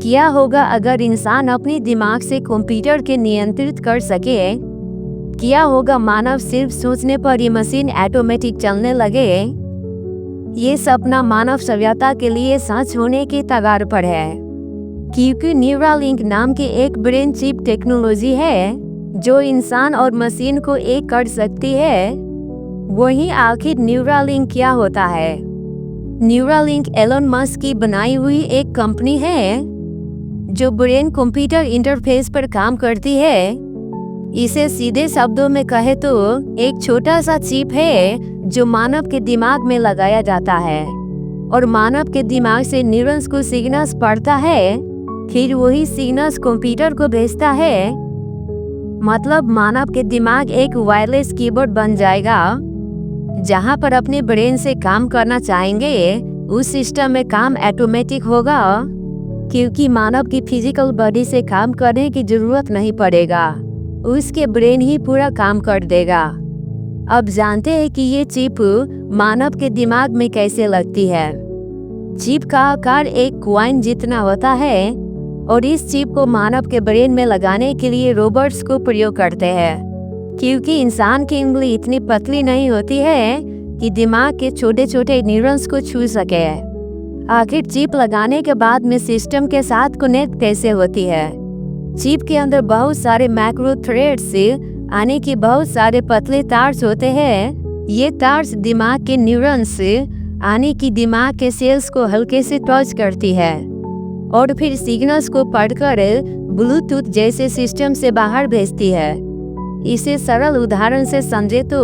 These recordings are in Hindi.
क्या होगा अगर इंसान अपने दिमाग से कंप्यूटर के नियंत्रित कर सके? क्या होगा मानव सिर्फ सोचने पर ही मशीन ऑटोमेटिक चलने लगे? ये सपना मानव सभ्यता के लिए सच होने की कगार पर है, क्योंकि न्यूरालिंक नाम की एक ब्रेन चिप टेक्नोलॉजी है जो इंसान और मशीन को एक कर सकती है। वहीं आखिर न्यूरालिंक क्या होता है? न्यूरालिंक एलन मस्क की बनाई हुई एक कंपनी है जो ब्रेन कंप्यूटर इंटरफेस पर काम करती है। इसे सीधे शब्दों में कहे तो एक छोटा सा चिप है जो मानव के दिमाग में लगाया जाता है और मानव के दिमाग से न्यूरॉन्स को सिग्नल्स पढ़ता है, फिर वही सिग्नल्स कंप्यूटर को भेजता है। मतलब मानव के दिमाग एक वायरलेस कीबोर्ड बन जाएगा। जहां पर अपने ब्रेन से काम करना चाहेंगे उस सिस्टम में काम ऑटोमेटिक होगा, क्योंकि मानव की फिजिकल बॉडी से काम करने की जरूरत नहीं पड़ेगा, उसके ब्रेन ही पूरा काम कर देगा। अब जानते हैं कि ये चिप मानव के दिमाग में कैसे लगती है। चिप का आकार एक कॉइन जितना होता है और इस चिप को मानव के ब्रेन में लगाने के लिए रोबोट्स को प्रयोग करते हैं, क्योंकि इंसान की उंगली इतनी पतली नहीं होती है कि दिमाग के छोटे छोटे न्यूरॉन्स को छू सके। आखिर चिप लगाने के बाद में सिस्टम के साथ कनेक्ट कैसे होती है? चिप के अंदर बहुत सारे मैक्रो थ्रेड्स आने की बहुत सारे पतले तार्स होते हैं। ये तार्स दिमाग के न्यूरॉन्स आने की दिमाग के सेल्स को हल्के से टच करती है और फिर सिग्नल्स को पढ़कर ब्लूटूथ जैसे सिस्टम से बाहर भेजती है। इसे सरल उदाहरण से समझे तो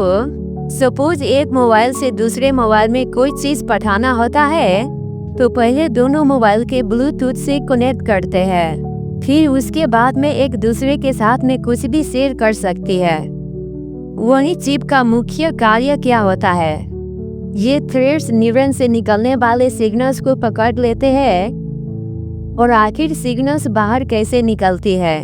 सपोज एक मोबाइल से दूसरे मोबाइल में कोई चीज पठाना होता है तो पहले दोनों मोबाइल के ब्लूटूथ से कनेक्ट करते हैं, फिर उसके बाद में एक दूसरे के साथ में कुछ भी शेयर कर सकती है। वही चिप का मुख्य कार्य क्या होता है? ये थ्रेड्स न्यूरॉन से निकलने वाले सिग्नल्स को पकड़ लेते हैं और आखिर सिग्नल्स बाहर कैसे निकलती है?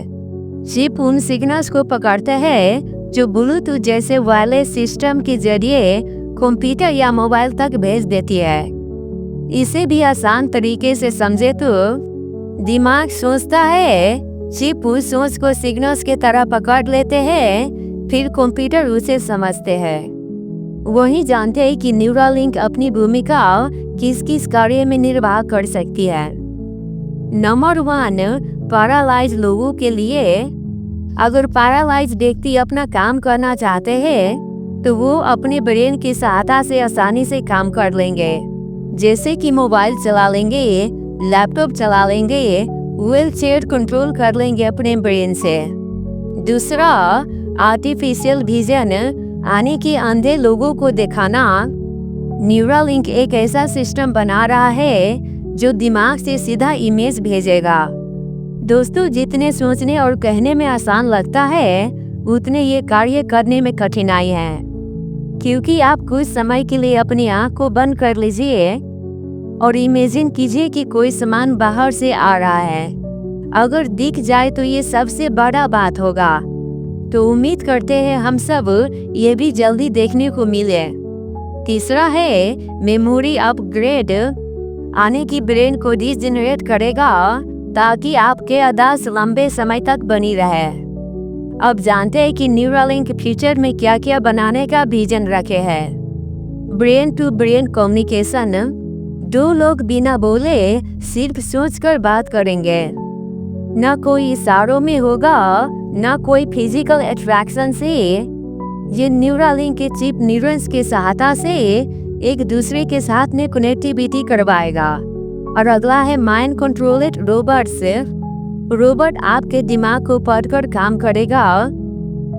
चिप उन सिग्नल्स को पकड़ते हैं जो ब्लूटूथ जैसे वायरलेस सिस्टम के जरिए कंप्यूटर या मोबाइल तक भेज देती है। इसे भी आसान तरीके से समझे तो दिमाग सोचता है, चिप उस सोच को सिग्नल्स के तरह पकड़ लेते हैं, फिर कंप्यूटर उसे समझते हैं। वही जानते हैं कि न्यूरालिंक अपनी भूमिका किस किस कार्य में निर्वाह कर सकती है। नंबर 1, पैरालाइज लोगों के लिए। अगर पैरालाइज व्यक्ति अपना काम करना चाहते हैं तो वो अपने ब्रेन की सहायता से आसानी से काम कर लेंगे, जैसे कि मोबाइल चला लेंगे, लैपटॉप चला लेंगे, व्हील चेयर कंट्रोल कर लेंगे अपने ब्रेन से। दूसरा, आर्टिफिशियल विजन आने के अंधे लोगों को दिखाना। न्यूरालिंक एक ऐसा सिस्टम बना रहा है जो दिमाग से सीधा इमेज भेजेगा। दोस्तों, जितने सोचने और कहने में आसान लगता है उतने ये कार्य करने में कठिनाई है, क्योंकि आप कुछ समय के लिए अपनी आंख को बंद कर लीजिए और इमेजिन कीजिए कि कोई सामान बाहर से आ रहा है। अगर दिख जाए तो ये सबसे बड़ा बात होगा। तो उम्मीद करते हैं हम सब ये भी जल्दी देखने को मिले। तीसरा है मेमोरी अपग्रेड। आने की ब्रेन को रीजनरेट करेगा ताकि आपके याददाश्त लंबे समय तक बनी रहे। अब जानते हैं कि न्यूरालिंक फ्यूचर में क्या क्या बनाने का विजन रखे है। Brain to brain communication. 2 लोग बिना बोले सिर्फ सोचकर बात करेंगे। न कोई इशारों में होगा, न कोई फिजिकल अट्रैक्शन से। ये न्यूरालिंक के चिप न्यूरॉन्स की सहायता से एक दूसरे के साथ में कनेक्टिविटी करवाएगा। और अगला है माइंड कंट्रोल्ड रोबोट्स। रोबोट आपके दिमाग को पढ़कर काम करेगा।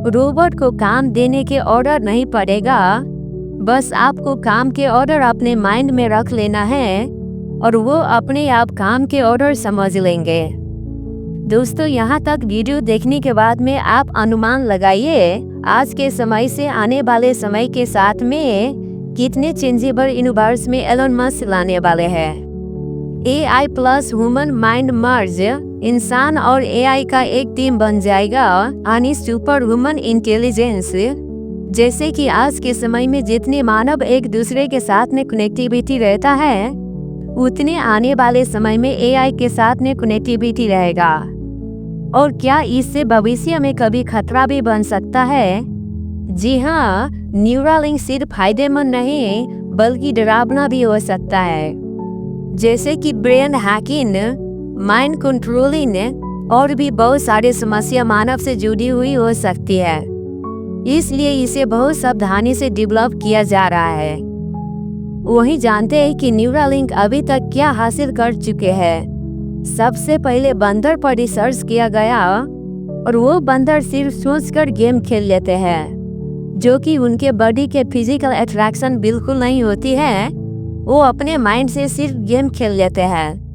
रोबोट को काम देने के ऑर्डर नहीं पड़ेगा, बस आपको काम के ऑर्डर अपने माइंड में रख लेना है और वो अपने आप काम के ऑर्डर समझ लेंगे। दोस्तों, यहाँ तक वीडियो देखने के बाद में आप अनुमान लगाइए आज के समय से आने वाले समय के साथ में कितने चेंजेबल यूनिवर्स में एलन मस्क लाने वाले हैं। AI प्लस ह्यूमन माइंड मर्ज। इंसान और AI का एक टीम बन जाएगा यानी सुपर ह्यूमन इंटेलिजेंस। जैसे कि आज के समय में जितने मानव एक दूसरे के साथ में कनेक्टिविटी रहता है उतने आने वाले समय में एआई के साथ में कनेक्टिविटी रहेगा। और क्या इससे भविष्य में कभी खतरा भी बन सकता है? जी हाँ, न्यूरालिंक सिर्फ फायदेमंद नहीं बल्कि डरावना भी हो सकता है, जैसे कि ब्रेन हैकिंग, माइंड कंट्रोलिंग और भी बहुत सारी समस्या मानव से जुड़ी हुई हो सकती है। इसलिए इसे बहुत सावधानी से डेवलप किया जा रहा है। वही जानते हैं कि न्यूरालिंक अभी तक क्या हासिल कर चुके हैं। सबसे पहले बंदर पर रिसर्च किया गया और वो बंदर सिर्फ सोचकर गेम खेल लेते हैं, जो कि उनके बॉडी के फिजिकल अट्रैक्शन बिल्कुल नहीं होती है। वो अपने माइंड से सिर्फ गेम खेल लेते हैं।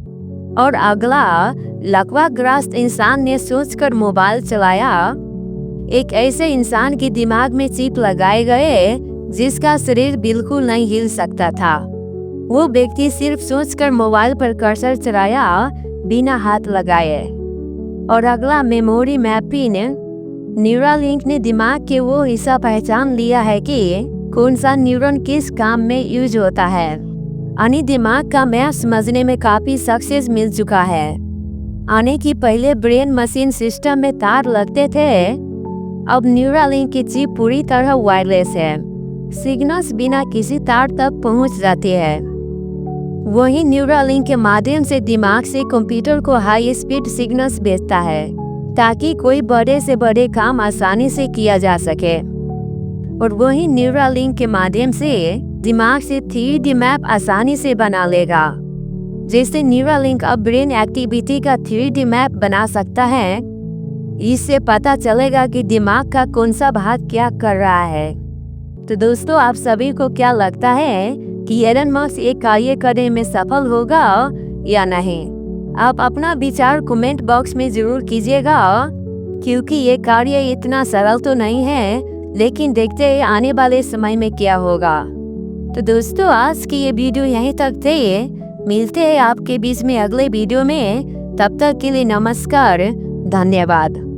और अगला लकवाग्रस्त इंसान ने सोचकर मोबाइल चलाया। एक ऐसे इंसान के दिमाग में चिप लगाए गए जिसका शरीर बिल्कुल नहीं हिल सकता था। वो व्यक्ति सिर्फ सोचकर मोबाइल पर कर्सर चलाया बिना हाथ लगाए। और अगला मेमोरी मैपिंग। न्यूरालिंक ने दिमाग के वो हिस्सा पहचान लिया है कि कौन सा न्यूरॉन किस काम में यूज होता है। यानी दिमाग का मैप समझने में काफी सक्सेस मिल चुका है। आने की पहले ब्रेन मशीन सिस्टम में तार लगते थे, अब न्यूरालिंक की चिप पूरी तरह वायरलेस है। सिग्नल्स बिना किसी तार तक पहुंच जाती है। वही न्यूरालिंक के माध्यम से दिमाग से कंप्यूटर को हाई स्पीड सिग्नल्स भेजता है ताकि कोई बड़े से बड़े काम आसानी से किया जा सके। और वही न्यूरालिंक के माध्यम से दिमाग से 3D मैप आसानी से बना लेगा। जैसे न्यूरालिंक अब ब्रेन एक्टिविटी का 3D मैप बना सकता है। इससे पता चलेगा कि दिमाग का कौन सा भाग क्या कर रहा है। तो दोस्तों, आप सभी को क्या लगता है कि एलन मस्क एक कार्य करने में सफल होगा या नहीं? आप अपना विचार कमेंट बॉक्स में जरूर कीजिएगा, क्योंकि ये कार्य इतना सरल तो नहीं है, लेकिन देखते हैं आने वाले समय में क्या होगा। तो दोस्तों, आज की ये वीडियो यहीं तक थे। मिलते हैं आपके बीच में अगले वीडियो में। तब तक के लिए नमस्कार, धन्यवाद।